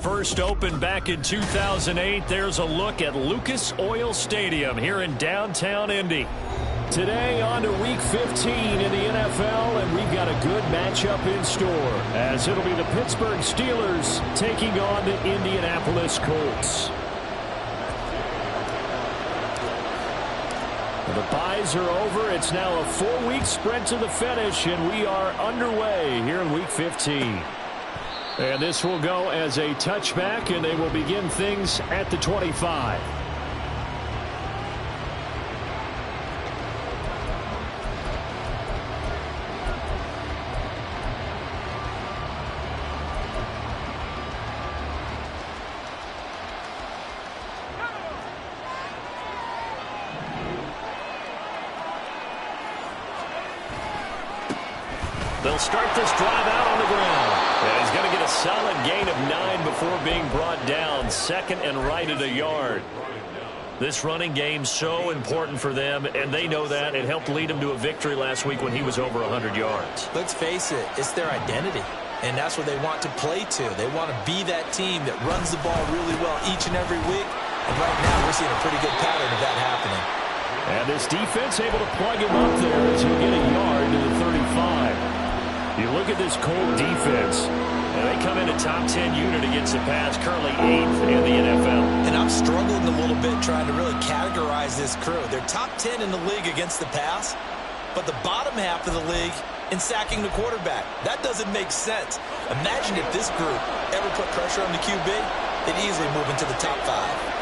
first opened back in 2008. There's a look at Lucas Oil Stadium here in downtown Indy. Today on to Week 15 in the NFL, and we've got a good matchup in store, as it'll be the Pittsburgh Steelers taking on the Indianapolis Colts. The byes are over. It's now a 4-week sprint to the finish, and we are underway here in Week 15. And this will go as a touchback, and they will begin things at the 25. They'll start this drive out on the ground. And he's going to get a solid gain of 9 before being brought down. Second and right at a yard. This running game so important for them, and they know that. It helped lead them to a victory last week when he was over 100 yards. Let's face it, it's their identity. And that's what they want to play to. They want to be that team that runs the ball really well each and every week. And right now we're seeing a pretty good pattern of that happening. And this defense able to plug him up there as he'll get a yard to the 35. You look at this Colt defense, and they come in a top 10 unit against the pass, currently 8th in the NFL. And I'm struggling a little bit trying to really categorize this crew. They're top 10 in the league against the pass, but the bottom half of the league in sacking the quarterback. That doesn't make sense. Imagine if this group ever put pressure on the QB, they'd easily move into the top 5.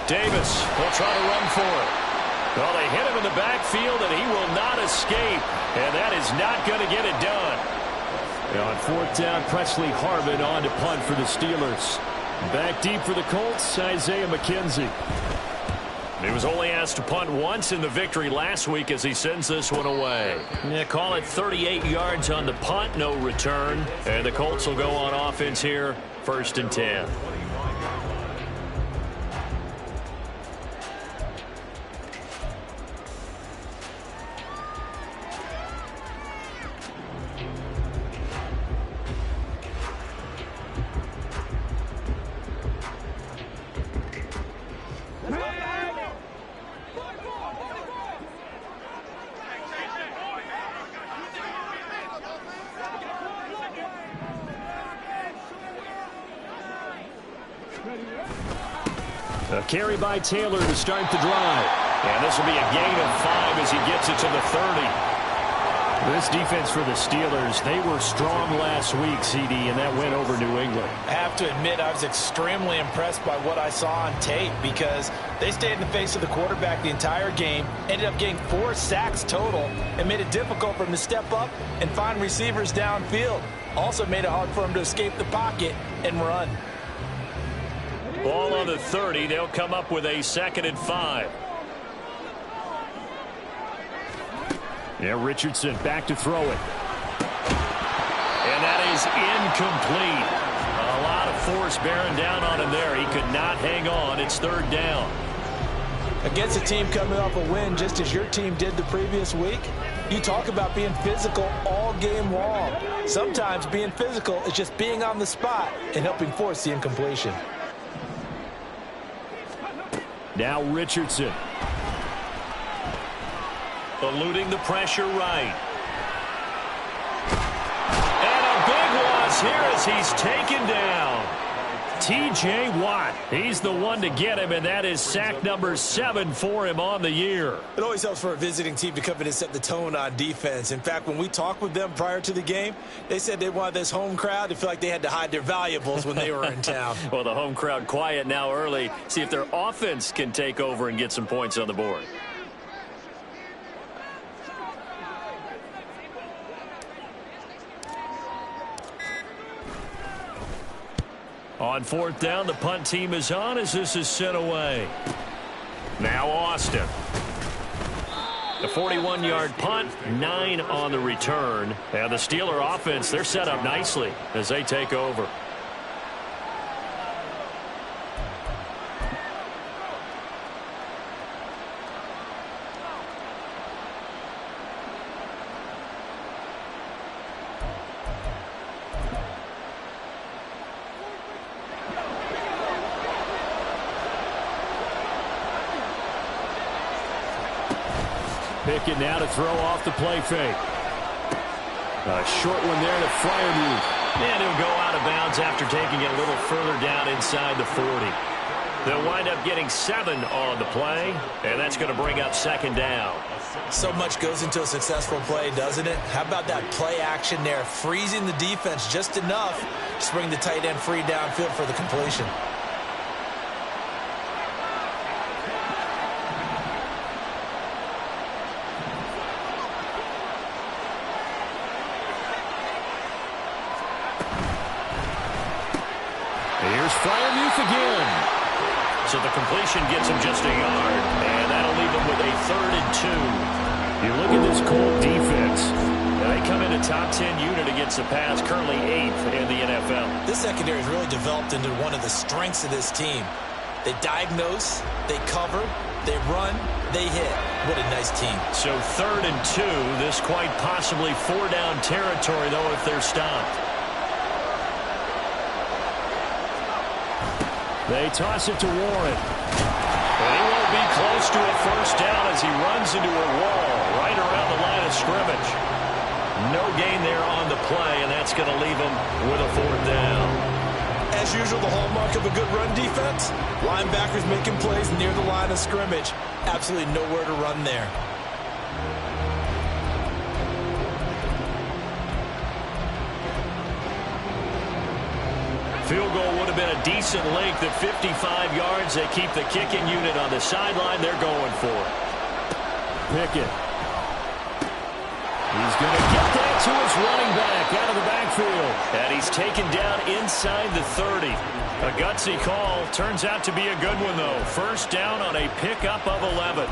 Davis will try to run for it. Well, they hit him in the backfield, and he will not escape. And that is not going to get it done. Now on fourth down, Presley Harvin on to punt for the Steelers. Back deep for the Colts, Isaiah McKenzie. He was only asked to punt once in the victory last week as he sends this one away. Yeah, call it 38 yards on the punt, no return. And the Colts will go on offense here, 1st and 10. A carry by Taylor to start the drive. And this will be a gain of 5 as he gets it to the 30. This defense for the Steelers, they were strong last week, CD, and that went over New England. I have to admit, I was extremely impressed by what I saw on tape because they stayed in the face of the quarterback the entire game, ended up getting 4 sacks total, and made it difficult for him to step up and find receivers downfield. Also made it hard for him to escape the pocket and run. Ball on the 30. They'll come up with a 2nd and 5. Yeah, Richardson back to throw it. And that is incomplete. A lot of force bearing down on him there. He could not hang on. It's 3rd down. Against a team coming off a win just as your team did the previous week, you talk about being physical all game long. Sometimes being physical is just being on the spot and helping force the incompletion. Now Richardson. Eluding the pressure right. And a big loss here as he's taken down. T.J. Watt, he's the one to get him, and that is sack number 7 for him on the year. It always helps for a visiting team to come in and set the tone on defense. In fact, when we talked with them prior to the game, they said they wanted this home crowd to feel like they had to hide their valuables when they were in town. Well, the home crowd quiet now early. See if their offense can take over and get some points on the board. On 4th down, the punt team is on as this is sent away. Now Austin. A 41-yard punt, 9 on the return. And the Steeler offense, they're set up nicely as they take over. Pickett now to throw off the play fake. A short one there to Freiermuth. And he'll go out of bounds after taking it a little further down inside the 40. They'll wind up getting 7 on the play, and that's going to bring up second down. So much goes into a successful play, doesn't it? How about that play action there, freezing the defense just enough to bring the tight end free downfield for the completion. Here's Freiermuth again. So the completion gets him just a yard, and that'll leave him with a 3rd and 2. You look at this Colt defense. They come in a top 10 unit against the pass, currently 8th in the NFL. This secondary has really developed into one of the strengths of this team. They diagnose, they cover, they run, they hit. What a nice team. So 3rd and 2, this quite possibly 4-down territory, though, if they're stopped. They toss it to Warren. And he won't be close to a first down as he runs into a wall right around the line of scrimmage. No gain there on the play, and that's going to leave him with a 4th down. As usual, the hallmark of a good run defense, linebackers making plays near the line of scrimmage. Absolutely nowhere to run there. Field goal would have been a decent length at 55 yards. They keep the kicking unit on the sideline. They're going for it. Pickett. He's going to get that to his running back out of the backfield. And he's taken down inside the 30. A gutsy call. Turns out to be a good one, though. First down on a pickup of 11.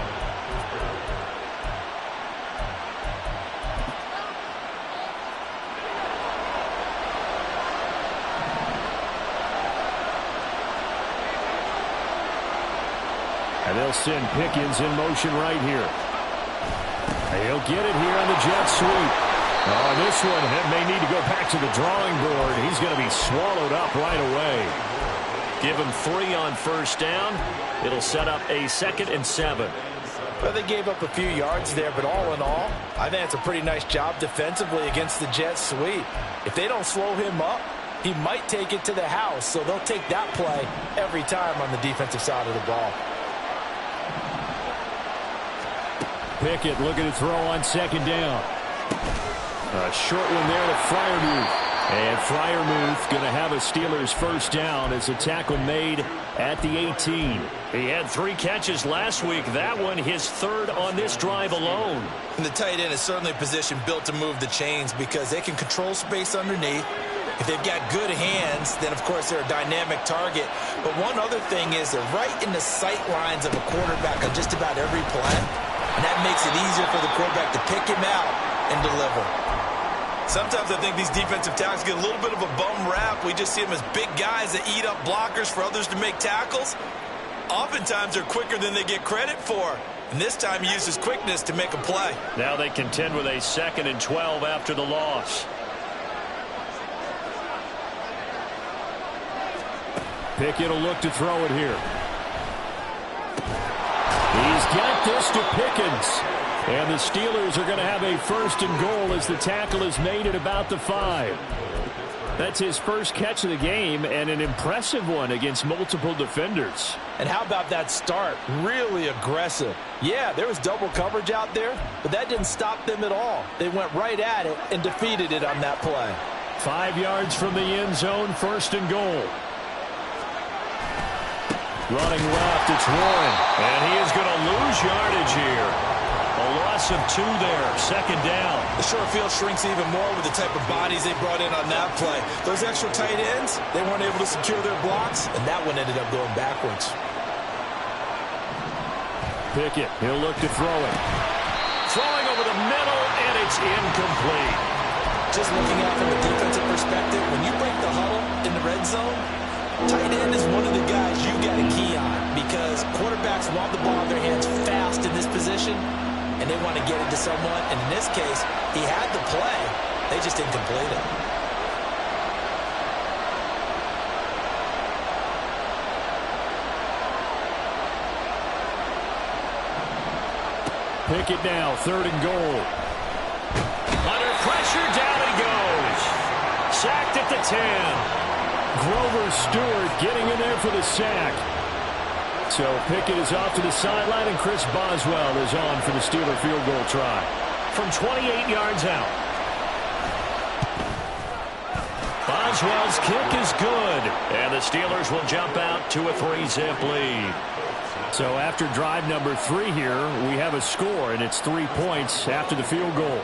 And they'll send Pickens in motion right here. He'll get it here on the jet sweep. Oh, this one may need to go back to the drawing board. He's going to be swallowed up right away. Give him 3 on first down. It'll set up a 2nd and 7. Well, they gave up a few yards there, but all in all, I think it's a pretty nice job defensively against the jet sweep. If they don't slow him up, he might take it to the house, so they'll take that play every time on the defensive side of the ball. Pickett looking to throw on 2nd down. A short one there to Freiermuth. And Freiermuth going to have a Steelers first down as a tackle made at the 18. He had 3 catches last week. That one his 3rd on this drive alone. And the tight end is certainly a position built to move the chains because they can control space underneath. If they've got good hands, then, of course, they're a dynamic target. But one other thing is they're right in the sight lines of a quarterback on just about every play. And that makes it easier for the quarterback to pick him out and deliver. Sometimes I think these defensive tackles get a little bit of a bum rap. We just see them as big guys that eat up blockers for others to make tackles. Oftentimes they're quicker than they get credit for. And this time he uses quickness to make a play. Now they contend with a 2nd and 12 after the loss. Pickett will look to throw it here. He's got this to Pickens. And the Steelers are going to have a 1st and goal as the tackle is made at about the 5. That's his first catch of the game and an impressive one against multiple defenders. And how about that start? Really aggressive. Yeah, there was double coverage out there, but that didn't stop them at all. They went right at it and defeated it on that play. 5 yards from the end zone, 1st and goal. Running left, it's Warren. And he is going to lose yardage here. A loss of 2 there, 2nd down. The short field shrinks even more with the type of bodies they brought in on that play. Those extra tight ends, they weren't able to secure their blocks, and that one ended up going backwards. Pickett, he'll look to throw it. Throwing over the middle, and it's incomplete. Just looking out from a defensive perspective, when you break the huddle in the red zone, tight end is one of the guys you got to key on because quarterbacks want the ball in their hands fast in this position, and they want to get it to someone. And in this case, he had the play. They just didn't complete it. Pickett now, 3rd and goal. Under pressure, down he goes. Sacked at the 10. Grover Stewart getting in there for the sack. So Pickett is off to the sideline, and Chris Boswell is on for the Steeler field goal try. From 28 yards out. Boswell's kick is good. And the Steelers will jump out to a 3-zip lead. So after drive number 3 here, we have a score, and it's 3 points after the field goal.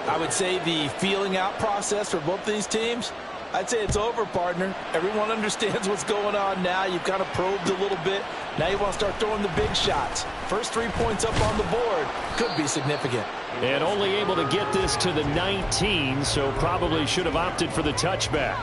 I would say the feeling out process for both these teams, I'd say it's over, partner. Everyone understands what's going on now. You've kind of probed a little bit. Now you want to start throwing the big shots. First 3 points up on the board could be significant. And only able to get this to the 19, so probably should have opted for the touchback.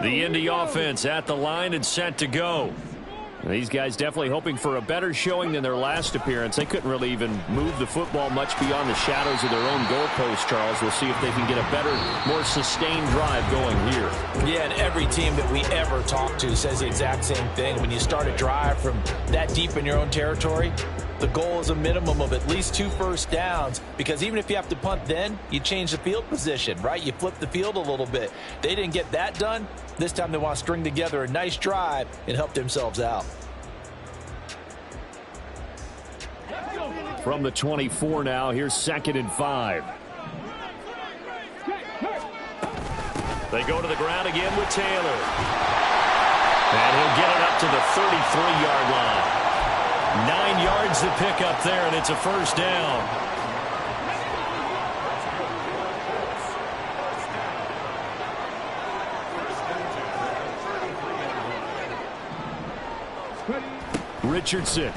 The Indy offense at the line and set to go. These guys definitely hoping for a better showing than their last appearance. They couldn't really even move the football much beyond the shadows of their own goalpost, Charles. We'll see if they can get a better, more sustained drive going here. Yeah, and every team that we ever talk to says the exact same thing. When you start a drive from that deep in your own territory, the goal is a minimum of at least 2 first downs, because even if you have to punt then, you change the field position, right? You flip the field a little bit. They didn't get that done. This time they want to string together a nice drive and help themselves out. From the 24 now, here's 2nd and 5. They go to the ground again with Taylor. And he'll get it up to the 33-yard line. 9 yards to pick up there, and it's a first down. Richardson.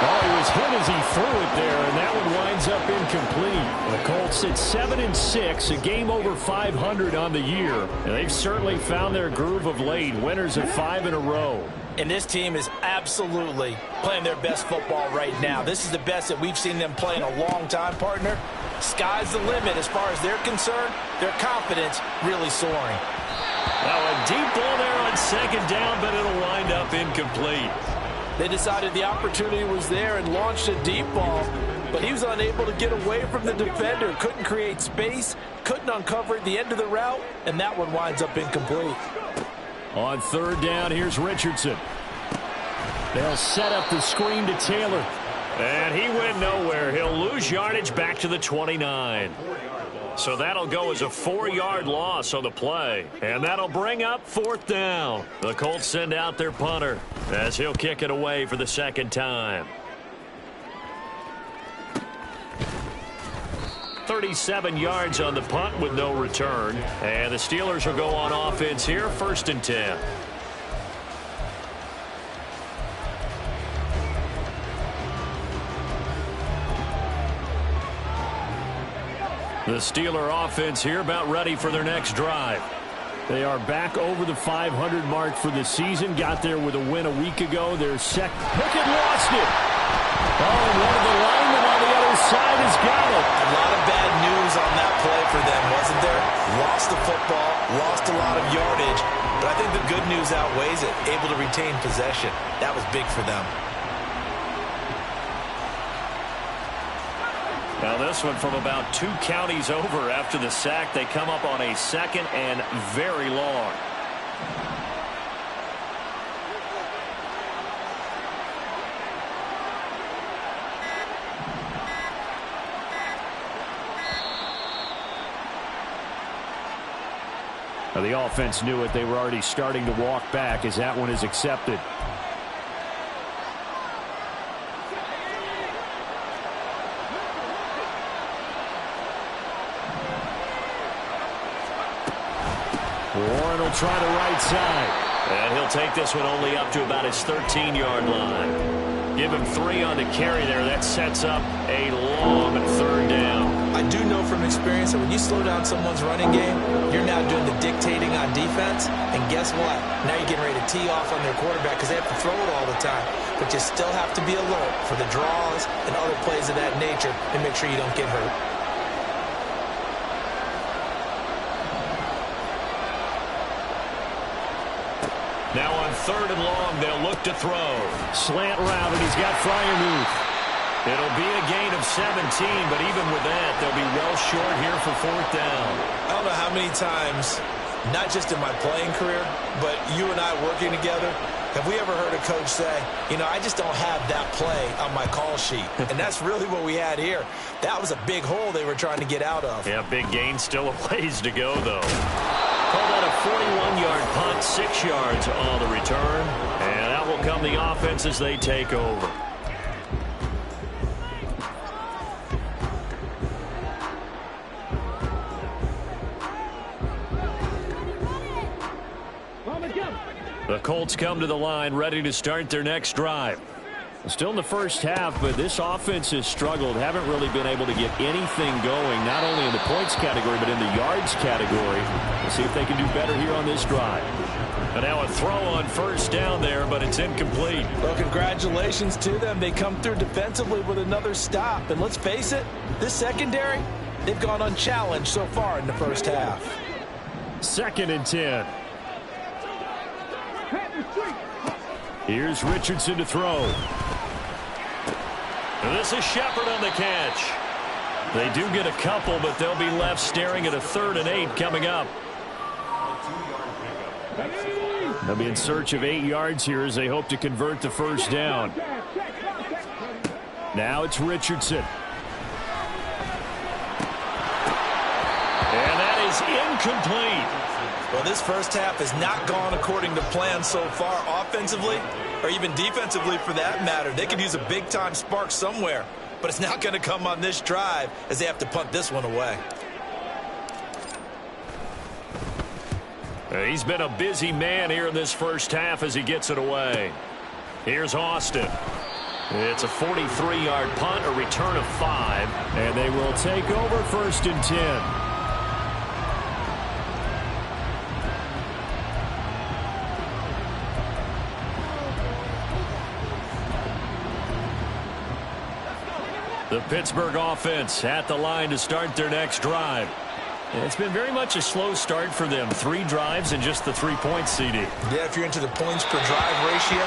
Oh, he was hit as he threw it there, and that one winds up incomplete. The Colts at 7-6, a game over 500 on the year. And they've certainly found their groove of late, winners of 5 in a row. And this team is absolutely playing their best football right now. This is the best that we've seen them play in a long time, partner. Sky's the limit as far as they're concerned. Their confidence really soaring. Now a deep ball there on 2nd down, but it'll wind up incomplete. They decided the opportunity was there and launched a deep ball, but he was unable to get away from the defender. Couldn't create space, couldn't uncover at the end of the route, and that one winds up incomplete. On 3rd down, here's Richardson. They'll set up the screen to Taylor. And he went nowhere. He'll lose yardage back to the 29. So that'll go as a 4-yard loss on the play. And that'll bring up 4th down. The Colts send out their punter as he'll kick it away for the 2nd time. 37 yards on the punt with no return. And the Steelers will go on offense here, 1st and 10. The Steeler offense here about ready for their next drive. They are back over the 500 mark for the season. Got there with a win a week ago. Their second. Pickett lost it. Oh, and one of the linemen on the other side has got it. A lot of bad news on that play for them, wasn't there? Lost the football, lost a lot of yardage, but I think the good news outweighs it. Able to retain possession. That was big for them. Now this one from about 2 counties over after the sack. They come up on a 2nd and very long. Now the offense knew it. They were already starting to walk back as that one is accepted. Warren will try the right side. And he'll take this one only up to about his 13-yard line. Give him 3 on the carry there. That sets up a long 3rd down. I do know from experience that when you slow down someone's running game, you're now doing the dictating on defense. And guess what? Now you're getting ready to tee off on their quarterback because they have to throw it all the time. But you still have to be alert for the draws and other plays of that nature and make sure you don't get hurt. Now on 3rd and long, they'll look to throw. Slant route, and he's got Fryermuth. It'll be a gain of 17, but even with that, they'll be well short here for 4th down. I don't know how many times, not just in my playing career, but you and I working together, have we ever heard a coach say, you know, I just don't have that play on my call sheet. And that's really what we had here. That was a big hole they were trying to get out of. Yeah, big gain, still a ways to go, though. Call that a 41-yard punt, 6 yards on the return. And out will come the offense as they take over. The Colts come to the line, ready to start their next drive. Still in the first half, but this offense has struggled. Haven't really been able to get anything going, not only in the points category, but in the yards category. We'll see if they can do better here on this drive. And now a throw on 1st down there, but it's incomplete. Well, congratulations to them. They come through defensively with another stop. And let's face it, this secondary, they've gone unchallenged so far in the first half. 2nd and 10. Here's Richardson to throw. And this is Shepard on the catch. They do get a couple, but they'll be left staring at a 3rd and 8 coming up. They'll be in search of 8 yards here as they hope to convert the 1st down. Now it's Richardson. And that is incomplete. Well, this first half has not gone according to plan so far offensively or even defensively for that matter. They could use a big-time spark somewhere, but it's not going to come on this drive as they have to punt this one away. He's been a busy man here in this first half as he gets it away. Here's Austin. It's a 43-yard punt, a return of 5, and they will take over 1st and 10. The Pittsburgh offense at the line to start their next drive. It's been very much a slow start for them. 3 drives and just the 3 points, CD. Yeah, if you're into the points per drive ratio,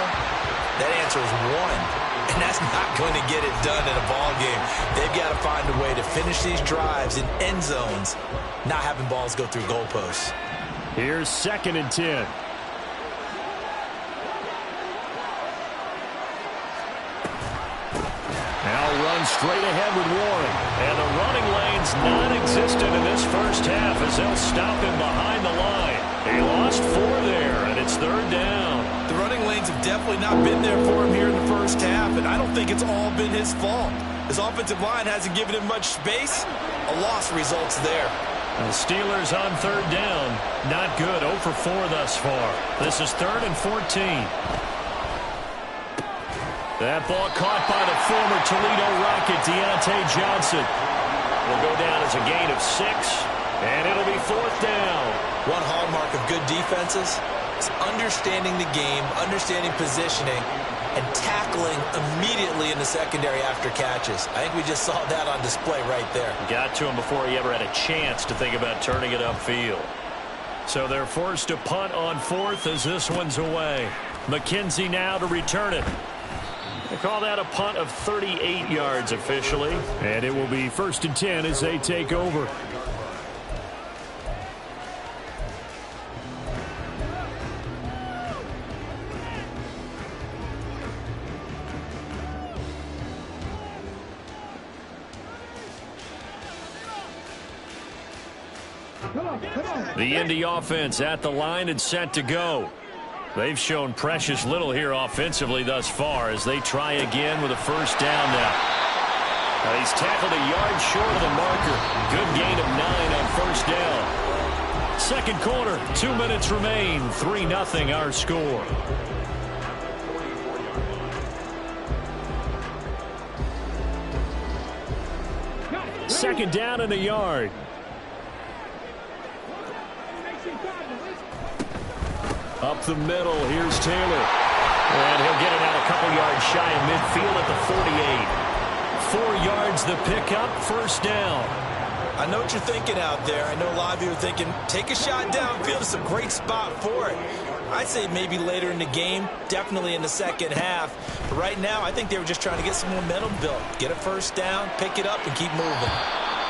that answer is 1. And that's not going to get it done in a ball game. They've got to find a way to finish these drives in end zones, not having balls go through goalposts. Here's 2nd and 10. Now run straight ahead with Warren. And the running lane's non-existent in this first half as they'll stop him behind the line. He lost 4 there, and it's 3rd down. The running lanes have definitely not been there for him here in the first half, and I don't think it's all been his fault. His offensive line hasn't given him much space. A loss results there. The Steelers on 3rd down. Not good. 0 for 4 thus far. This is 3rd and 14. That ball caught by the former Toledo Rocket, Deontay Johnson. Will go down as a gain of 6, and it'll be 4th down. One hallmark of good defenses is understanding the game, understanding positioning, and tackling immediately in the secondary after catches. I think we just saw that on display right there. Got to him before he ever had a chance to think about turning it upfield. So they're forced to punt on 4th as this one's away. McKenzie now to return it. They call that a punt of 38 yards officially. And it will be 1st and 10 as they take over. The Indy offense at the line and set to go. They've shown precious little here offensively thus far as they try again with a 1st down now. He's tackled a yard short of the marker. Good gain of 9 on 1st down. 2nd quarter, 2 minutes remain. 3-0 our score. Second down and a yard. Up the middle, here's Taylor. And he'll get it out a couple yards shy of midfield at the 48. 4 yards the pickup, first down. I know what you're thinking out there. I know a lot of you are thinking, take a shot downfield. It's a great spot for it. I'd say maybe later in the game, definitely in the second half. But right now, I think they were just trying to get some momentum built. Get a first down, pick it up, and keep moving.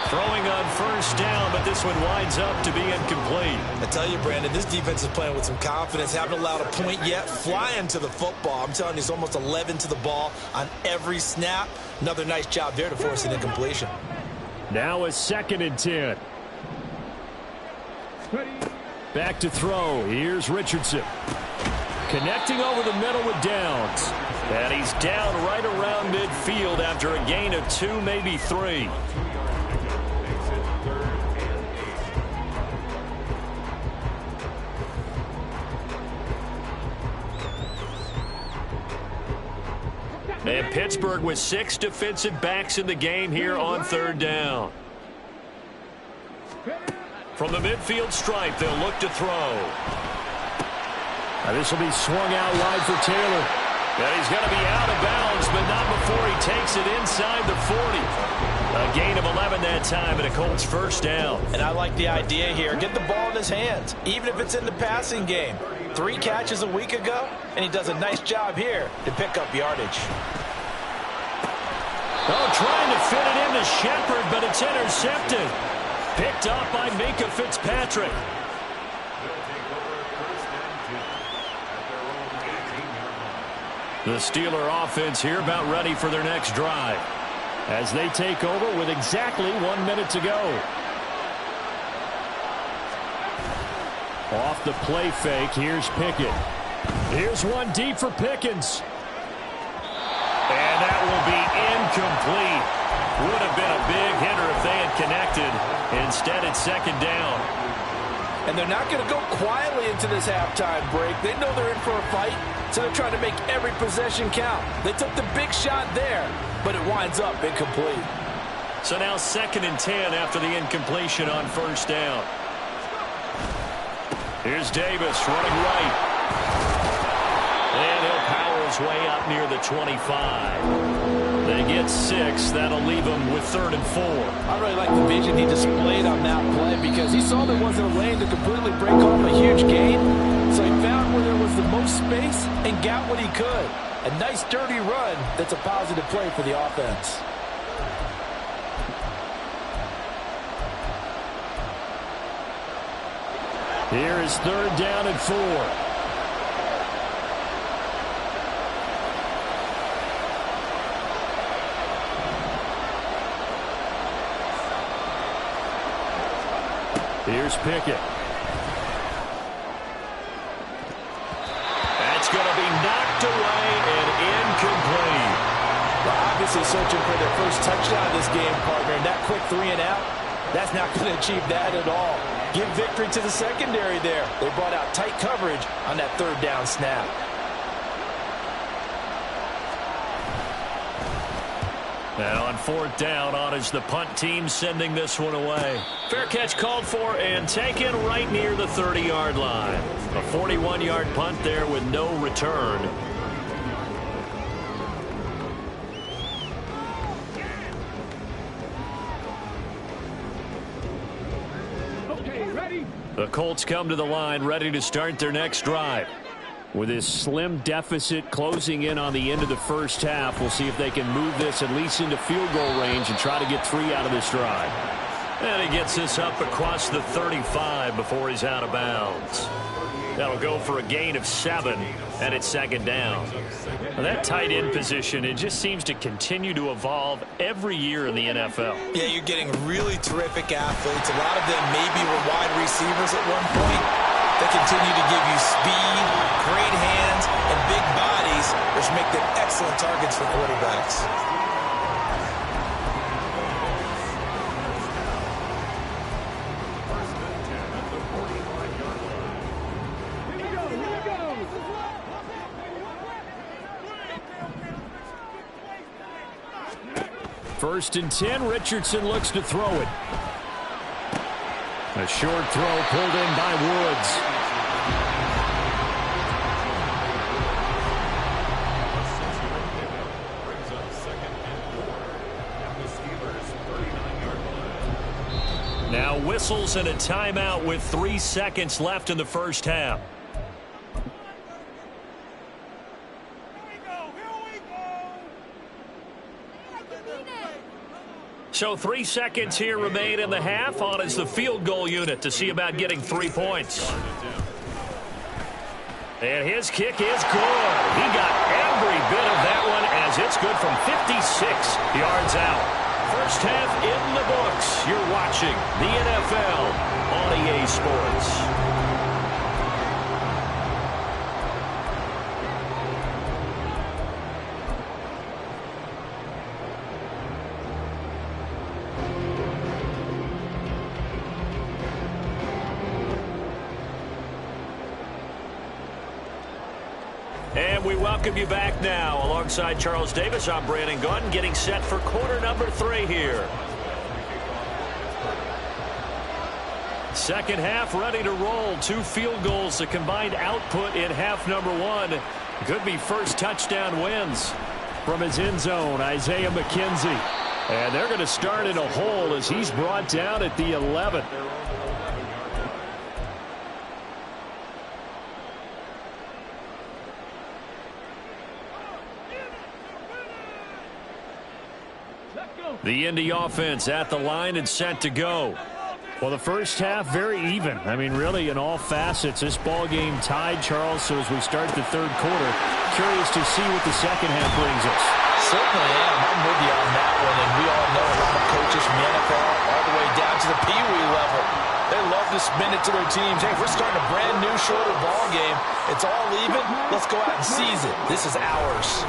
Throwing on first down, but this one winds up to be incomplete. I tell you, Brandon, this defense is playing with some confidence. Haven't allowed a point yet. Flying to the football. I'm telling you, it's almost 11 to the ball on every snap. Another nice job there to force an incompletion. Now a 2nd and 10. Back to throw. Here's Richardson. Connecting over the middle with Downs. And he's down right around midfield after a gain of 2, maybe 3. And Pittsburgh with 6 defensive backs in the game here on 3rd down. From the midfield stripe, they'll look to throw. Now this will be swung out wide for Taylor. And he's going to be out of bounds, but not before he takes it inside the 40. A gain of 11 that time, and a Colts first down. And I like the idea here. Get the ball in his hands, even if it's in the passing game. 3 catches a week ago, and he does a nice job here to pick up yardage. Oh, trying to fit it into Shepard, but it's intercepted. Picked up by Minkah Fitzpatrick. The Steeler offense here about ready for their next drive as they take over with exactly 1 minute to go. Off the play fake, here's Pickett. Here's one deep for Pickens. And that will be incomplete. Would have been a big hitter if they had connected. Instead, it's 2nd down. And they're not going to go quietly into this halftime break. They know they're in for a fight, so they're trying to make every possession count. They took the big shot there, but it winds up incomplete. So now 2nd and 10 after the incompletion on first down. Here's Davis running right. And he'll power his way up near the 25. They get 6. That'll leave them with 3rd and 4. I really like the vision he displayed on that play because he saw there wasn't a lane to completely break off a huge gain. So he found where there was the most space and got what he could. A nice dirty run that's a positive play for the offense. Here is 3rd down and 4. Here's Pickett. That's going to be knocked away and incomplete. Well, obviously searching for their first touchdown this game, partner. And that quick 3 and out, that's not going to achieve that at all. Give victory to the secondary there. They brought out tight coverage on that 3rd down snap. Now on 4th down, on is the punt team sending this one away. Fair catch called for and taken right near the 30-yard line. A 41-yard punt there with no return. Okay, ready? The Colts come to the line ready to start their next drive. With this slim deficit closing in on the end of the first half, we'll see if they can move this at least into field goal range and try to get 3 out of this drive. And he gets this up across the 35 before he's out of bounds. That'll go for a gain of 7, and it's 2nd down. Now that tight end position, it just seems to continue to evolve every year in the NFL. Yeah, you're getting really terrific athletes. A lot of them maybe were wide receivers at one point. They continue to give you speed, great hands, and big bodies, which make them excellent targets for quarterbacks. First and 10, Richardson looks to throw it. A short throw pulled in by Woods. Now whistles and a timeout with 3 seconds left in the first half. So 3 seconds here remain in the half. On is the field goal unit to see about getting 3 points. And his kick is good. He got every bit of that one as it's good from 56 yards out. First half in the books. You're watching the NFL on EA Sports. And we welcome you back now. Alongside Charles Davis, I'm Brandon Gaudin, getting set for quarter number 3 here. Second half ready to roll. 2 field goals, the combined output in half number 1. Could be first touchdown wins from his end zone, Isaiah McKenzie. And they're going to start in a hole as he's brought down at the 11. The Indy offense at the line and set to go. Well, the first half, very even. I mean, really, in all facets, this ball game tied, Charles. So as we start the third quarter, curious to see what the second half brings us. Certainly am. I'm with you on that one. And we all know a lot of coaches from the NFL all the way down to the Pee-wee level. They love to spin it to their teams. Hey, we're starting a brand new, shorter ball game. It's all even. Let's go out and seize it. This is ours.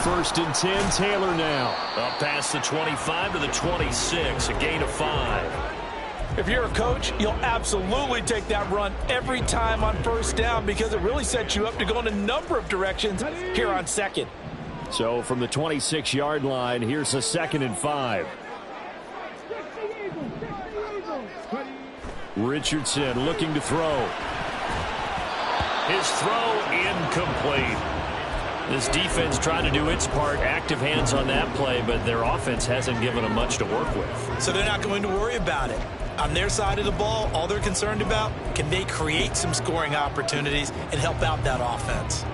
First and 10, Taylor now. Up past the 25 to the 26, a gain of 5. If you're a coach, you'll absolutely take that run every time on first down because it really sets you up to go in a number of directions here on second. So from the 26-yard line, here's a 2nd and 5. Richardson looking to throw. His throw incomplete. This defense trying to do its part, active hands on that play, but their offense hasn't given them much to work with. So they're not going to worry about it. On their side of the ball, all they're concerned about, can they create some scoring opportunities and help out that offense?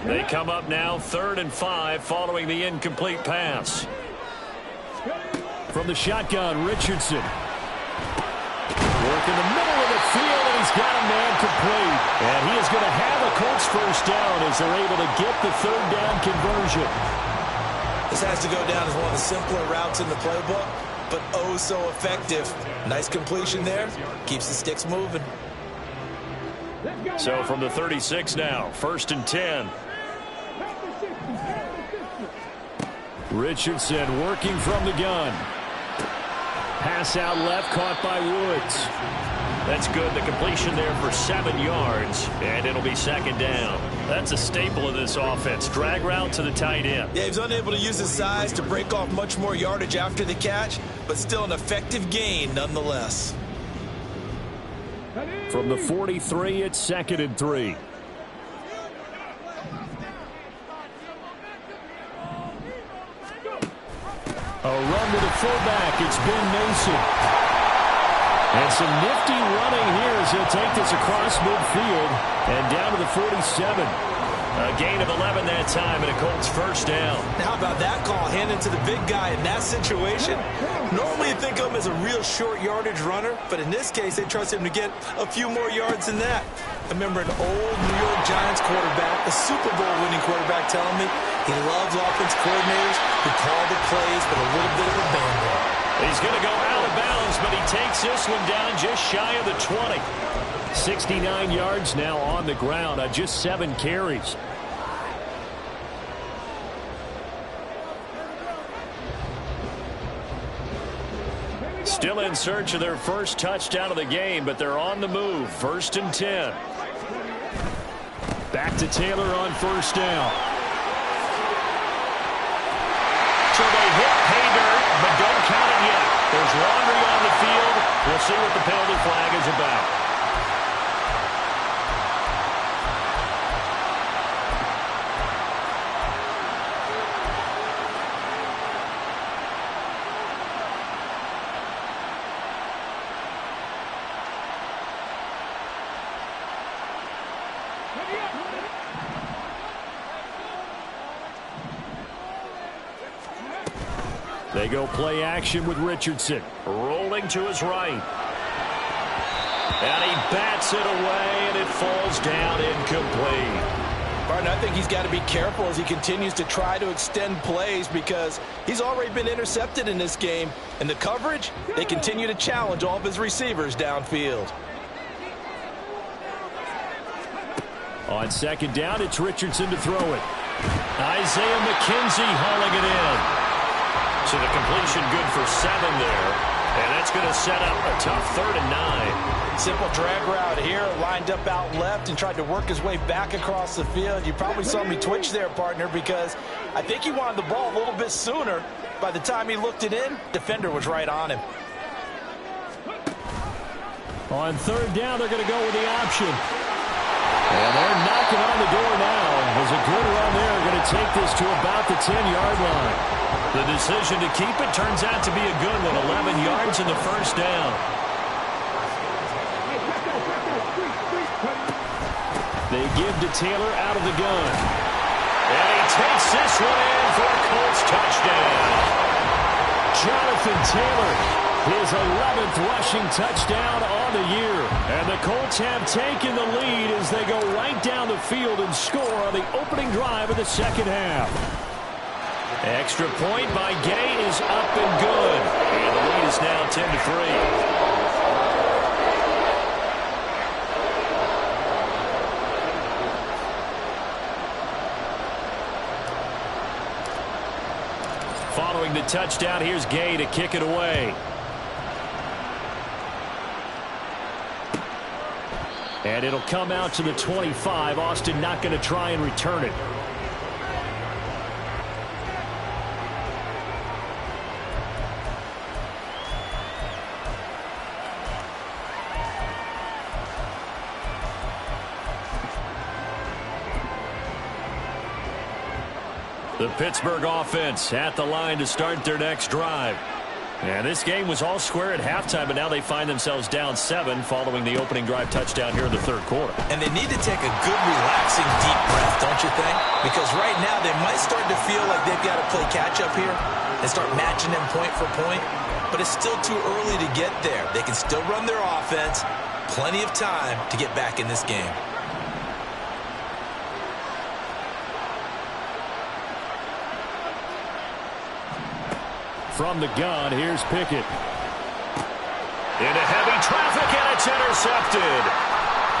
They come up now 3rd and 5 following the incomplete pass. From the shotgun, Richardson. Work in the middle of the field, and he's got a man complete. And he is going to have a Colts first down as they're able to get the 3rd down conversion. This has to go down as one of the simpler routes in the playbook, but oh so effective. Nice completion there. Keeps the sticks moving. So from the 36 now, 1st and 10. Richardson working from the gun. Pass out left, caught by Woods. That's good. The completion there for 7 yards, and it'll be 2nd down. That's a staple of this offense. Drag route to the tight end. Yeah, he was unable to use his size to break off much more yardage after the catch, but still an effective gain nonetheless. From the 43, it's 2nd and 3. A run to the fullback. It's Ben Mason. And some nifty running here as he'll take this across midfield and down to the 47. A gain of 11 that time and a Colts first down. How about that call? Hand it to the big guy in that situation. Normally you think of him as a real short yardage runner, but in this case they trust him to get a few more yards than that. I remember an old New York Giants quarterback, a Super Bowl winning quarterback, telling me he loves offense coordinators who call the plays with a little bit of abandon. He's going to go out of bounds, but he takes this one down just shy of the 20. 69 yards now on the ground on just 7 carries. Still in search of their first touchdown of the game, but they're on the move. 1st and 10. Back to Taylor on 1st down. So they hit pay dirt, but don't count it yet. There's laundry on the field. We'll see what the penalty flag is about. They go play action with Richardson. Rolling to his right. And he bats it away, and it falls down incomplete. Martin, I think he's got to be careful as he continues to try to extend plays because he's already been intercepted in this game. And the coverage, they continue to challenge all of his receivers downfield. On 2nd down, it's Richardson to throw it. Isaiah McKenzie hauling it in. So the completion good for 7 there. And that's going to set up a tough 3rd and 9. Simple drag route here, lined up out left and tried to work his way back across the field. You probably saw me twitch there, partner, because I think he wanted the ball a little bit sooner. By the time he looked it in, defender was right on him. On 3rd down, they're going to go with the option. And they're knocking on the door now. There's a good run there. Going to take this to about the 10-yard line. The decision to keep it turns out to be a good one. 11 yards in the 1st down. They give to Taylor out of the gun. And he takes this one in for a Colts touchdown. Jonathan Taylor, his 11th rushing touchdown on the year. And the Colts have taken the lead as they go right down the field and score on the opening drive of the 2nd half. Extra point by Gay is up and good. And the lead is now 10-3. Following the touchdown, here's Gay to kick it away. And it'll come out to the 25. Austin not going to try and return it. The Pittsburgh offense at the line to start their next drive. And this game was all square at halftime, but now they find themselves down 7 following the opening drive touchdown here in the 3rd quarter. And they need to take a good, relaxing, deep breath, don't you think? Because right now they might start to feel like they've got to play catch-up here and start matching them point for point. But it's still too early to get there. They can still run their offense. Plenty of time to get back in this game. From the gun, here's Pickett. Into heavy traffic, and it's intercepted.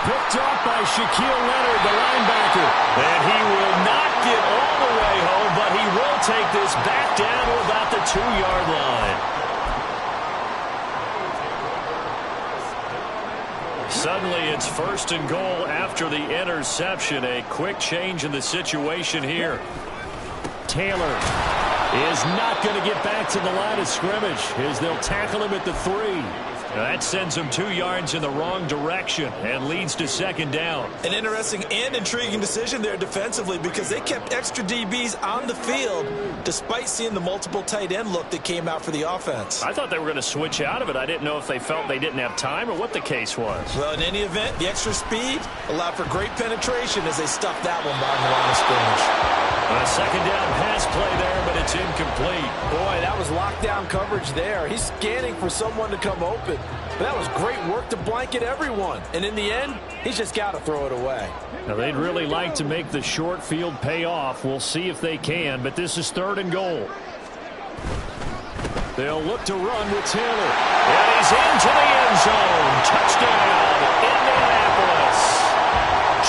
Picked off by Shaquille Leonard, the linebacker. And he will not get all the way home, but he will take this back down to about the 2-yard line. Suddenly, it's 1st and goal after the interception. A quick change in the situation here. Taylor is not going to get back to the line of scrimmage as they'll tackle him at the 3. That sends him 2 yards in the wrong direction and leads to 2nd down. An interesting and intriguing decision there defensively because they kept extra DBs on the field despite seeing the multiple tight end look that came out for the offense. I thought they were going to switch out of it. I didn't know if they felt they didn't have time or what the case was. Well, in any event, the extra speed allowed for great penetration as they stuffed that one behind the line of scrimmage. A 2nd down pass play there, but it's incomplete. Boy, that was lockdown coverage there. He's scanning for someone to come open. But that was great work to blanket everyone. And in the end, he's just got to throw it away. Now, they'd really like to make the short field pay off. We'll see if they can, but this is 3rd and goal. They'll look to run with Taylor. And he's into the end zone. Touchdown, Indianapolis.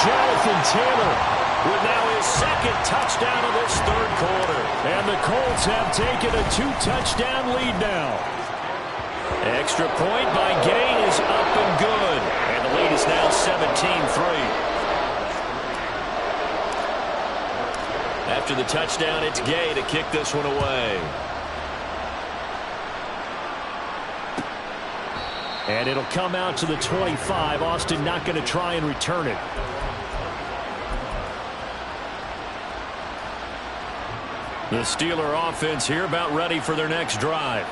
Jonathan Taylor with now his 2nd touchdown of this 3rd quarter. And the Colts have taken a 2-touchdown lead now. Extra point by Gay is up and good. And the lead is now 17-3. After the touchdown, it's Gay to kick this one away. And it'll come out to the 25. Austin not going to try and return it. The Steeler offense here about ready for their next drive.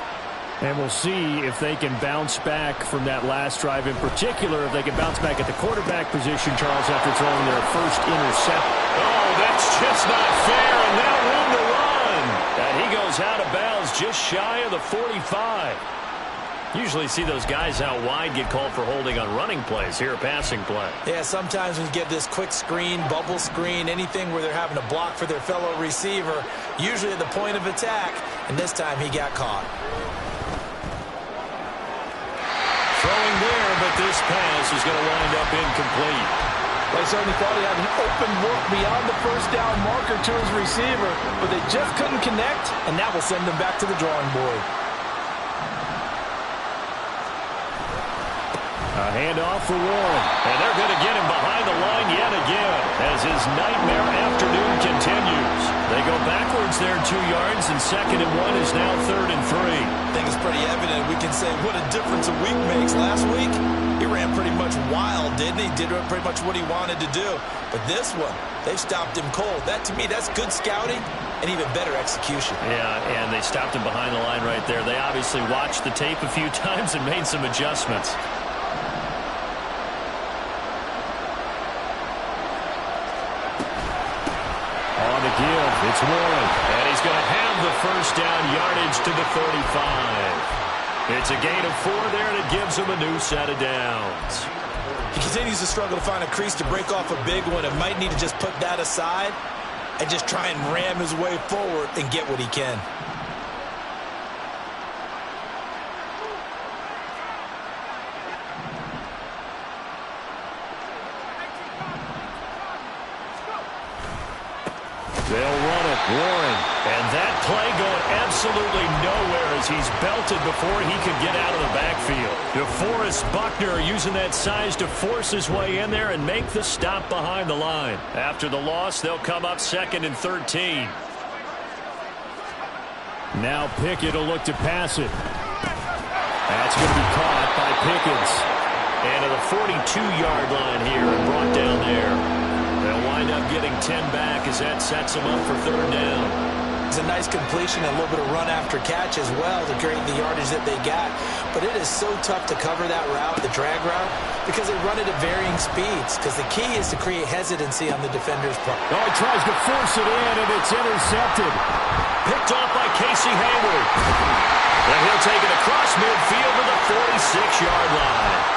And we'll see if they can bounce back from that last drive. In particular, if they can bounce back at the quarterback position, Charles, after throwing their first interception. Oh, that's just not fair, and now room to run. And he goes out of bounds just shy of the 45. Usually see those guys out wide get called for holding on running plays. Here, a passing play. Yeah, sometimes when you get this quick screen, bubble screen, anything where they're having to block for their fellow receiver, usually at the point of attack, and this time he got caught. Throwing there, but this pass is going to wind up incomplete. They certainly thought he had an open look beyond the first down marker to his receiver, but they just couldn't connect, and that will send them back to the drawing board. A handoff for Warren, and they're going to get him behind the line yet again as his nightmare afternoon continues. They go backwards there 2 yards, and 2nd and 1 is now 3rd and 3. I think it's pretty evident. We can say what a difference a week makes. Last week, he ran pretty much wild, didn't he? Did pretty much what he wanted to do. But this one, they've stopped him cold. That, to me, that's good scouting and even better execution. Yeah, and they stopped him behind the line right there. They obviously watched the tape a few times and made some adjustments. On the give, it's Warren, and he's going to have the first down yardage to the 35. It's a gain of 4 there, and it gives him a new set of downs. He continues to struggle to find a crease to break off a big one and might need to just put that aside and just try and ram his way forward and get what he can. They'll run it, Warren, and that play going absolutely nowhere as he's belted before he could get out of the backfield. DeForest Buckner using that size to force his way in there and make the stop behind the line. After the loss, they'll come up 2nd and 13. Now Pickett will look to pass it. That's going to be caught by Pickens. And to the 42-yard line here and brought down there. They'll wind up getting 10 back as that sets them up for 3rd down. It's a nice completion and a little bit of run after catch as well to create the yardage that they got. But it is so tough to cover that route, the drag route, because they run it at varying speeds. Because the key is to create hesitancy on the defender's part. Oh, he tries to force it in, and it's intercepted. Picked off by Casey Hayward. And he'll take it across midfield to the 46-yard line.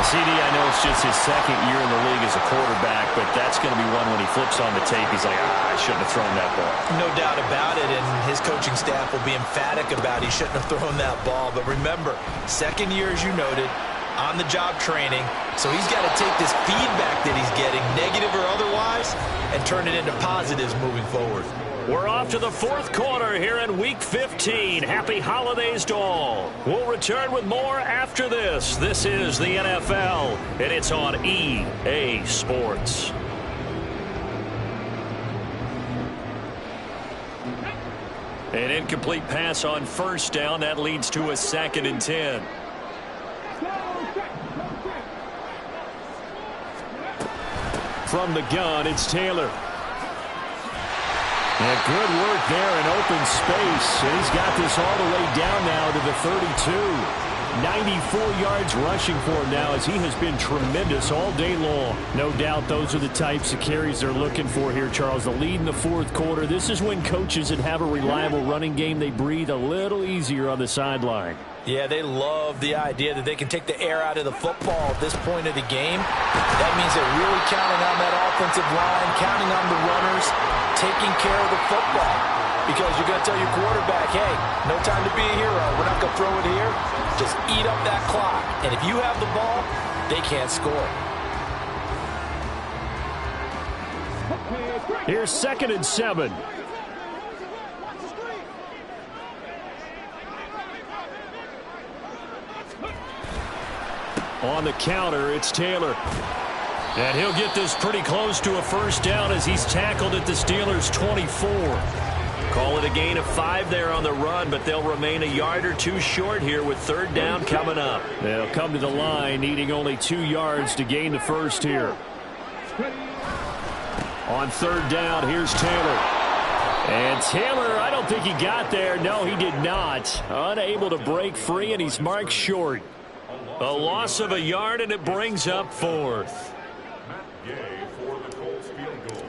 CD, I know it's just his 2nd year in the league as a quarterback, but that's going to be one when he flips on the tape. He's like, I shouldn't have thrown that ball. No doubt about it, and his coaching staff will be emphatic about he shouldn't have thrown that ball. But remember, 2nd year, as you noted, on-the-job training, so he's got to take this feedback that he's getting, negative or otherwise, and turn it into positives moving forward. We're off to the 4th quarter here in Week 15. Happy holidays to all. We'll return with more after this. This is the NFL, and it's on EA Sports. An incomplete pass on 1st down. That leads to a 2nd and 10. From the gun, it's Taylor. And good work there in open space. And he's got this all the way down now to the 32. 94 yards rushing for him now as he has been tremendous all day long. No doubt those are the types of carries they're looking for here, Charles. The lead in the 4th quarter. This is when coaches that have a reliable running game, they breathe a little easier on the sideline. Yeah, they love the idea that they can take the air out of the football at this point of the game. That means they're really counting on that offensive line, counting on the runners, taking care of the football. Because you're going to tell your quarterback, hey, no time to be a hero. We're not going to throw it here. Just eat up that clock. And if you have the ball, they can't score. Here's 2nd and 7. On the counter, it's Taylor. And he'll get this pretty close to a first down as he's tackled at the Steelers' 24. Call it a gain of 5 there on the run, but they'll remain a yard or two short here with third down coming up. They'll come to the line needing only 2 yards to gain the first here. On third down, here's Taylor. And Taylor, I don't think he got there. No, he did not. Unable to break free, and he's marked short. A loss of a yard, and it brings up fourth. For the Colts field goal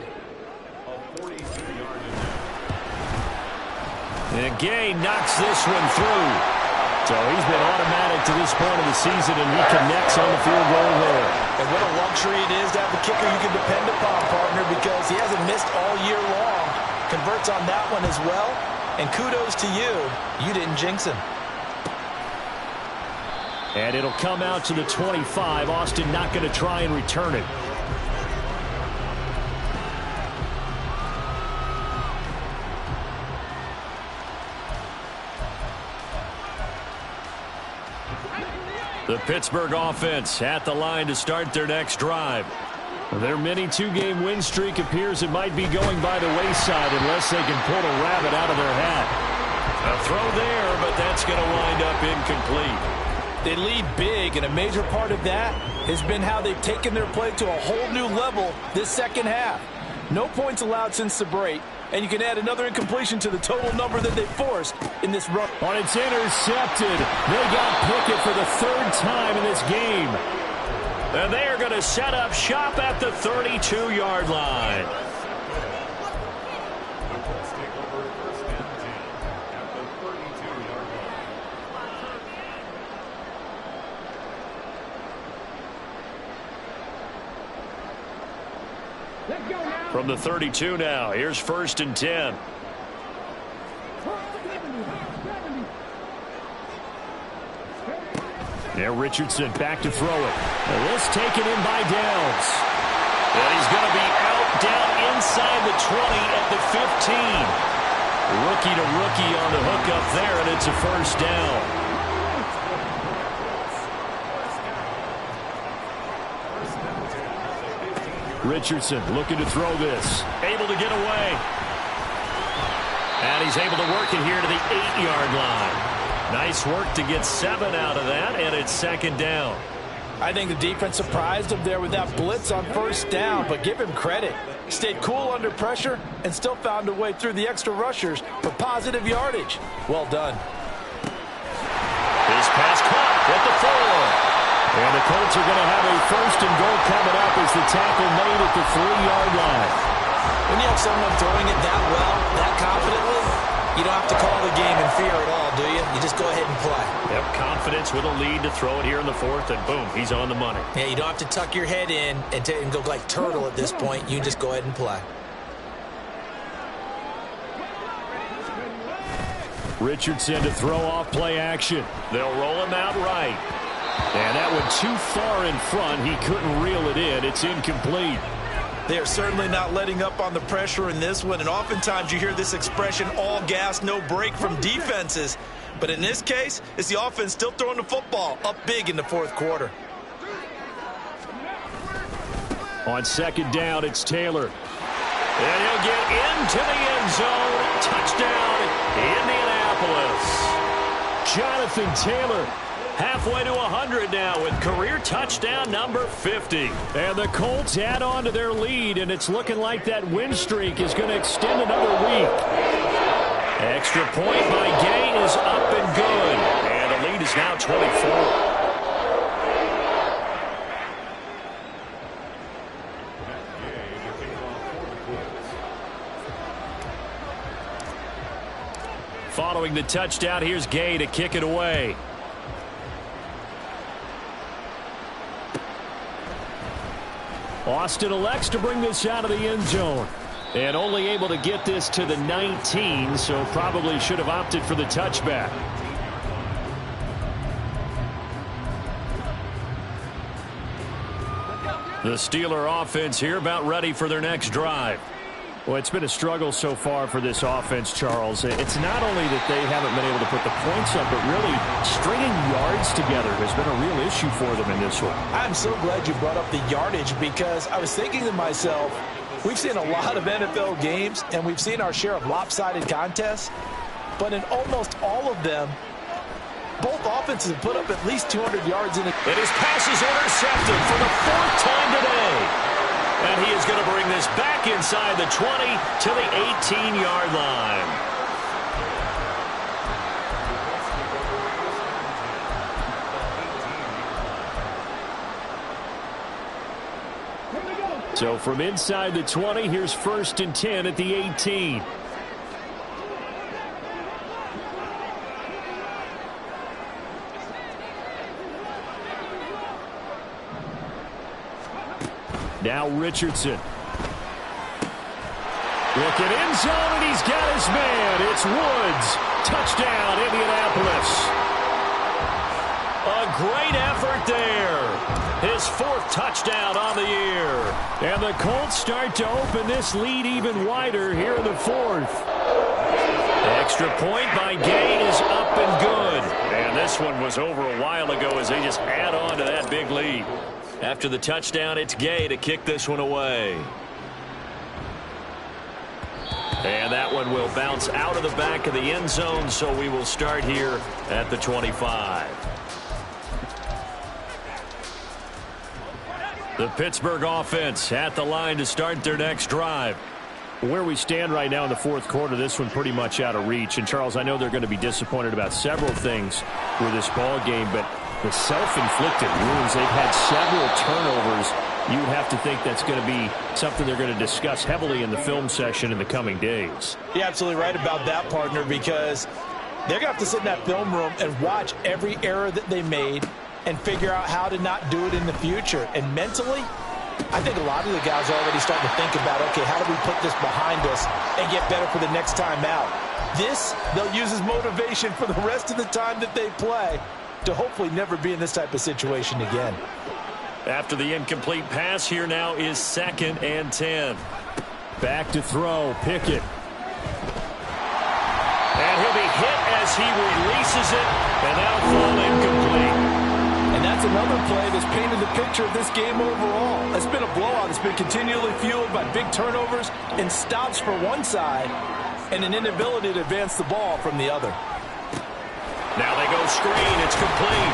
of 42-yard And Gay knocks this one through. So he's been automatic to this point of the season, and he connects on the field goal there. And what a luxury it is to have a kicker you can depend upon, partner, because he hasn't missed all year long. Converts on that one as well. And kudos to you. You didn't jinx him. And it'll come out to the 25. Austin not going to try and return it. The Pittsburgh offense at the line to start their next drive. Their mini 2-game win streak appears it might be going by the wayside unless they can pull a rabbit out of their hat. A throw there, but that's going to wind up incomplete. They lead big, and a major part of that has been how they've taken their play to a whole new level this second half. No points allowed since the break, and you can add another incompletion to the total number that they forced in this run. On it's intercepted. They got Pickett for the third time in this game. And they are going to set up shop at the 32-yard line. From the 32 now, here's 1st and 10. Now Richardson back to throw it. And this taken in by Downs. And he's going to be out down inside the 20 at the 15. Rookie to rookie on the hook up there, and it's a first down. Richardson looking to throw this. Able to get away. And he's able to work it here to the 8-yard line. Nice work to get 7 out of that, and it's second down. I think the defense surprised him there with that blitz on first down, but give him credit. Stayed cool under pressure and still found a way through the extra rushers for positive yardage. Well done. His pass caught at the 4. And the Colts are going to have a 1st and goal coming up as the tackle made at the 3-yard line. When you have someone throwing it that well, that confidently, you don't have to call the game in fear at all, do you? You just go ahead and play. Yep, confidence with a lead to throw it here in the 4th, and boom, he's on the money. Yeah, you don't have to tuck your head in and go like turtle at this point. You just go ahead and play. Richardson to throw off play action. They'll roll him out right. And that one too far in front. He couldn't reel it in. It's incomplete. They are certainly not letting up on the pressure in this one, and oftentimes you hear this expression, all gas, no break from defenses. But in this case, it's the offense still throwing the football up big in the 4th quarter. On second down, it's Taylor. And he'll get into the end zone. Touchdown, Indianapolis. Jonathan Taylor. Halfway to 100 now with career touchdown number 50. And the Colts add on to their lead, and it's looking like that win streak is going to extend another week. Extra point by Gay is up and good. And the lead is now 24. Following the touchdown, here's Gay to kick it away. Austin elects to bring this out of the end zone. And only able to get this to the 19, so probably should have opted for the touchback. The Steeler offense here about ready for their next drive. Well, it's been a struggle so far for this offense, Charles. It's not only that they haven't been able to put the points up, but really stringing yards together has been a real issue for them in this one. I'm so glad you brought up the yardage because I was thinking to myself, we've seen a lot of NFL games, and we've seen our share of lopsided contests, but in almost all of them, both offenses have put up at least 200 yards in it. And his pass is intercepted for the 4th time today. And he is going to bring this back inside the 20 to the 18-yard line. So from inside the 20, here's 1st and 10 at the 18. Now Richardson. Looking end zone, and he's got his man. It's Woods. Touchdown, Indianapolis. A great effort there. His 4th touchdown on the year. And the Colts start to open this lead even wider here in the 4th. Extra point by Gay is up and good. And this one was over a while ago as they just add on to that big lead. After the touchdown, it's Gay to kick this one away. And that one will bounce out of the back of the end zone, so we will start here at the 25. The Pittsburgh offense at the line to start their next drive. Where we stand right now in the 4th quarter, this one pretty much out of reach. And, Charles, I know they're going to be disappointed about several things with this ball game, but the self-inflicted wounds, they've had several turnovers. You would have to think that's going to be something they're going to discuss heavily in the film session in the coming days. You're absolutely right about that, partner, because they're going to have to sit in that film room and watch every error that they made and figure out how to not do it in the future. And mentally, I think a lot of the guys are already starting to think about, okay, how do we put this behind us and get better for the next time out? This, they'll use as motivation for the rest of the time that they play to hopefully never be in this type of situation again. After the incomplete pass, here now is 2nd and 10. Back to throw, Pickett. And he'll be hit as he releases it, and that'll fall incomplete. And that's another play that's painted the picture of this game overall. It's been a blowout. It's been continually fueled by big turnovers and stops for one side and an inability to advance the ball from the other. Now they go screen. It's complete.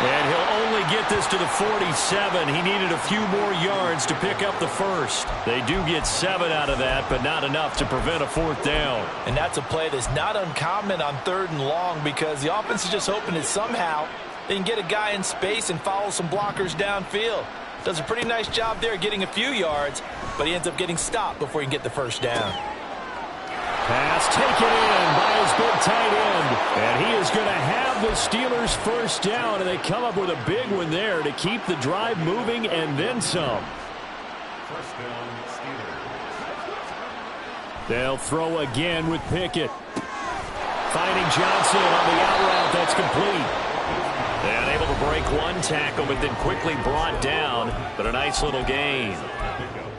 And he'll only get this to the 47. He needed a few more yards to pick up the 1st. They do get 7 out of that, but not enough to prevent a 4th down. And that's a play that's not uncommon on 3rd and long because the offense is just hoping that somehow they can get a guy in space and follow some blockers downfield. Does a pretty nice job there getting a few yards, but he ends up getting stopped before he can get the 1st down. Pass taken in by his big tight end. And he is going to have the Steelers' 1st down, and they come up with a big one there to keep the drive moving and then some. 1st down, Steelers. They'll throw again with Pickett. Finding Johnson on the out route. That's complete. And able to break one tackle, but then quickly brought down. But a nice little gain.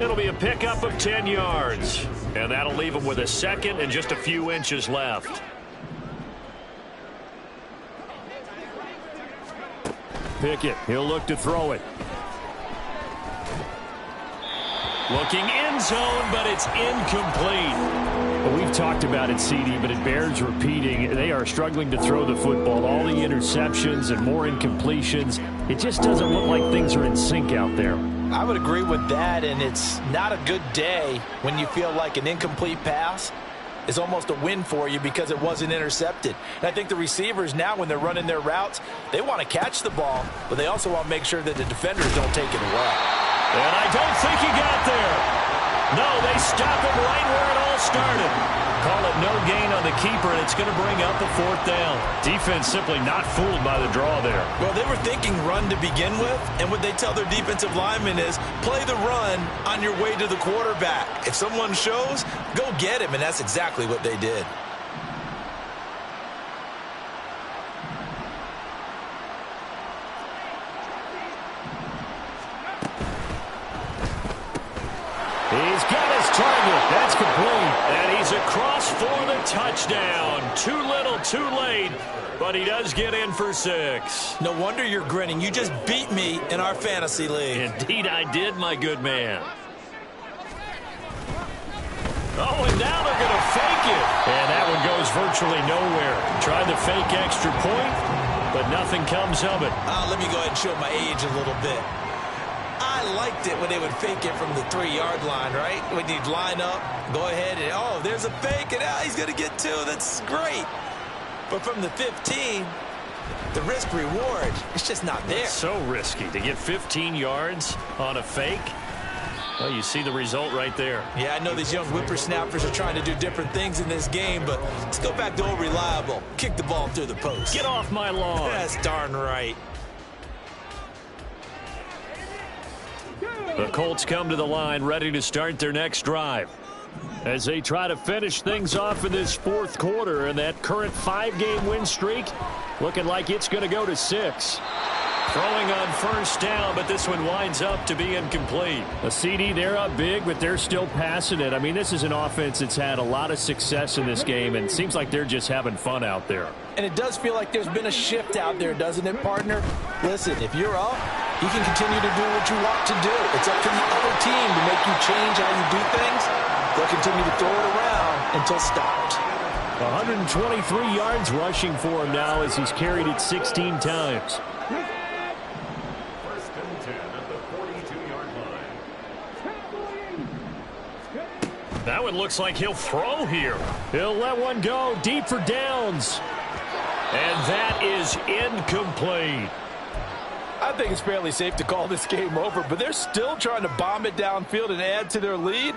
It'll be a pickup of 10 yards. And that'll leave him with a 2nd and just a few inches left. Pickett, he'll look to throw it. Looking end zone, but it's incomplete. Well, we've talked about it, CD, but it bears repeating. They are struggling to throw the football. All the interceptions and more incompletions. It just doesn't look like things are in sync out there. I would agree with that, and it's not a good day when you feel like an incomplete pass is almost a win for you because it wasn't intercepted. And I think the receivers now, when they're running their routes, they want to catch the ball, but they also want to make sure that the defenders don't take it away. And I don't think he got there. No, they stop him right where it all started. Call it no gain on the keeper, and it's going to bring up the 4th down. Defense simply not fooled by the draw there. Well, they were thinking run to begin with, and what they tell their defensive linemen is play the run on your way to the quarterback. If someone shows, go get him, and that's exactly what they did. He's got his target. That's And he's across for the touchdown. Too little, too late, but he does get in for 6. No wonder you're grinning. You just beat me in our fantasy league. Indeed I did, my good man. Oh, and now they're going to fake it. And that one goes virtually nowhere. Tried to fake extra point, but nothing comes of it. Let me go ahead and show my age a little bit. I liked it when they would fake it from the 3-yard line, right? When you'd line up, go ahead, and oh, there's a fake, and he's going to get 2. That's great. But from the 15, the risk-reward, it's just not there. It's so risky to get 15 yards on a fake. Well, you see the result right there. Yeah, I know these young whippersnappers are trying to do different things in this game, but let's go back to old reliable. Kick the ball through the post. Get off my lawn. That's darn right. The Colts come to the line ready to start their next drive as they try to finish things off in this 4th quarter, and that current 5-game win streak looking like it's going to go to 6. Throwing on first down, but this one winds up to be incomplete. A CD, they're up big, but they're still passing it. I mean, this is an offense that's had a lot of success in this game, and it seems like they're just having fun out there. And it does feel like there's been a shift out there, doesn't it, partner? Listen, if you're up, you can continue to do what you want to do. It's up to the other team to make you change how you do things. They'll continue to throw it around until stopped. 123 yards rushing for him now as he's carried it 16 times. That one looks like he'll throw here. He'll let one go deep for downs. And that is incomplete. I think it's fairly safe to call this game over, but they're still trying to bomb it downfield and add to their lead.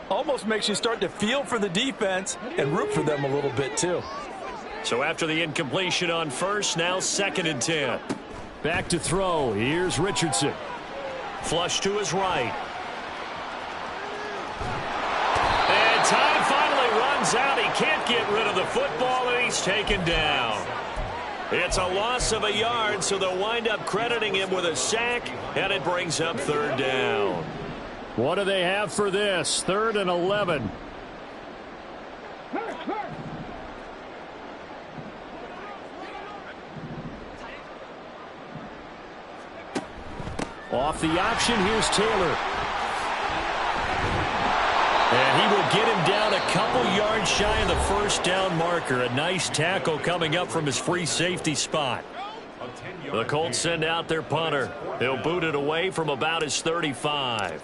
Almost makes you start to feel for the defense and root for them a little bit too. So after the incompletion on first, now 2nd and 10. Back to throw. Here's Richardson. Flush to his right. And time finally runs out. He can't get rid of the football, and he's taken down. It's a loss of a yard, so they'll wind up crediting him with a sack, and it brings up 3rd down. What do they have for this? 3rd and 11. Off the option, here's Taylor. And he will get him down a couple yards shy of the 1st down marker. A nice tackle coming up from his free safety spot. The Colts send out their punter. He'll boot it away from about his 35.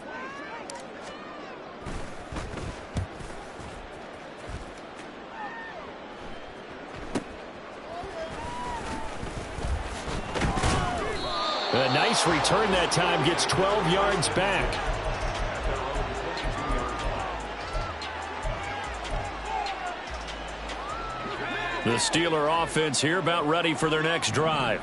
A nice return that time, gets 12 yards back. The Steeler offense here about ready for their next drive.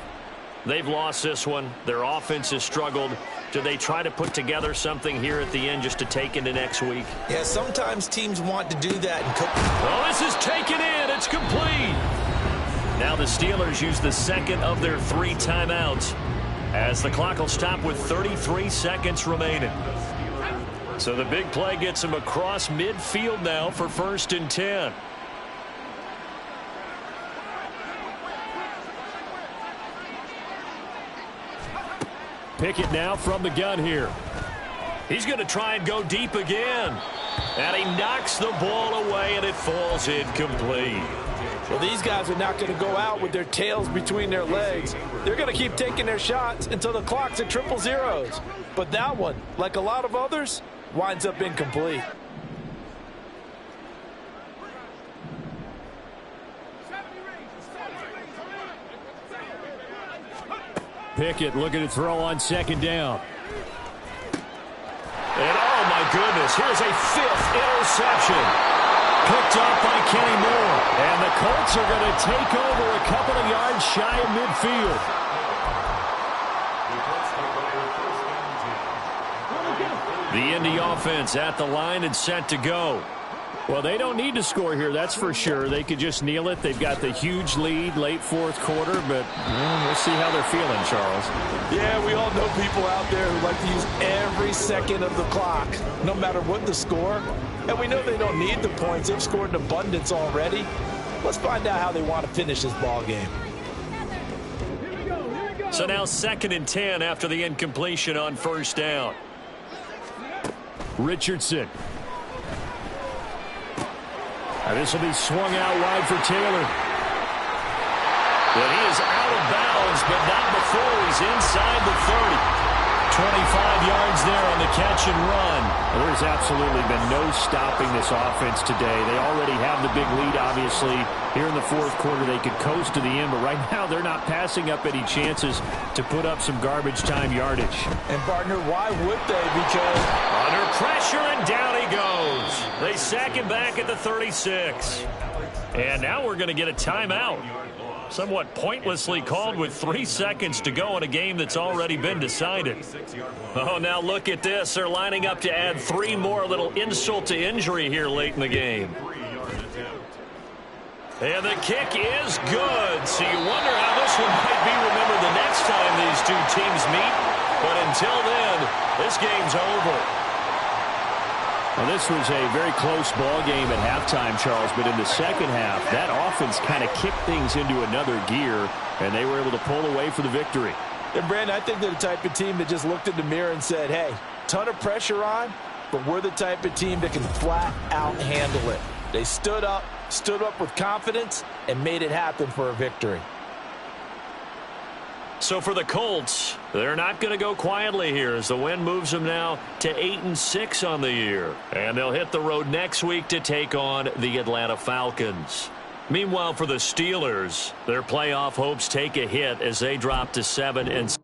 They've lost this one. Their offense has struggled. Do they try to put together something here at the end just to take into next week? Yeah, sometimes teams want to do that. Oh, this is taken in. It's complete. Now the Steelers use the 2nd of their 3 timeouts as the clock will stop with 33 seconds remaining. So the big play gets him across midfield now for 1st and 10. Pickett now from the gun here. He's going to try and go deep again. And he knocks the ball away, and it falls incomplete. Well, these guys are not going to go out with their tails between their legs. They're going to keep taking their shots until the clock's at 000. But that one, like a lot of others, winds up incomplete. Pickett looking to throw on 2nd down. And oh my goodness, here's a 5th interception. Picked off by Kenny Moore. And the Colts are going to take over a couple of yards shy of midfield. The Indy offense at the line and set to go. Well, they don't need to score here, that's for sure. They could just kneel it. They've got the huge lead late 4th quarter, but we'll see how they're feeling, Charles. Yeah, we all know people out there who like to use every second of the clock, no matter what the score. And we know they don't need the points. They've scored in abundance already. Let's find out how they want to finish this ball game. So now 2nd and 10 after the incompletion on 1st down. Richardson. And this will be swung out wide for Taylor. But he is out of bounds, but not before he's inside the 30. 25 yards there on the catch and run. Well, there's absolutely been no stopping this offense today. They already have the big lead, obviously. Here in the 4th quarter, they could coast to the end, but right now they're not passing up any chances to put up some garbage time yardage. And, partner, why would they? Because under pressure, and down he goes. They sack him back at the 36. And now we're going to get a timeout. Somewhat pointlessly called with 3 seconds to go in a game that's already been decided. Oh, now look at this. They're lining up to add 3 more, a little insult to injury here late in the game. And the kick is good. So you wonder how this one might be remembered the next time these two teams meet. But until then, this game's over. Well, this was a very close ball game at halftime, Charles, but in the second half, that offense kind of kicked things into another gear, and they were able to pull away for the victory. And, Brandon, I think they're the type of team that just looked in the mirror and said, hey, ton of pressure on, but we're the type of team that can flat out handle it. They stood up with confidence, and made it happen for a victory. So for the Colts, they're not going to go quietly here as the win moves them now to 8-6 on the year. And they'll hit the road next week to take on the Atlanta Falcons. Meanwhile, for the Steelers, their playoff hopes take a hit as they drop to 7-6.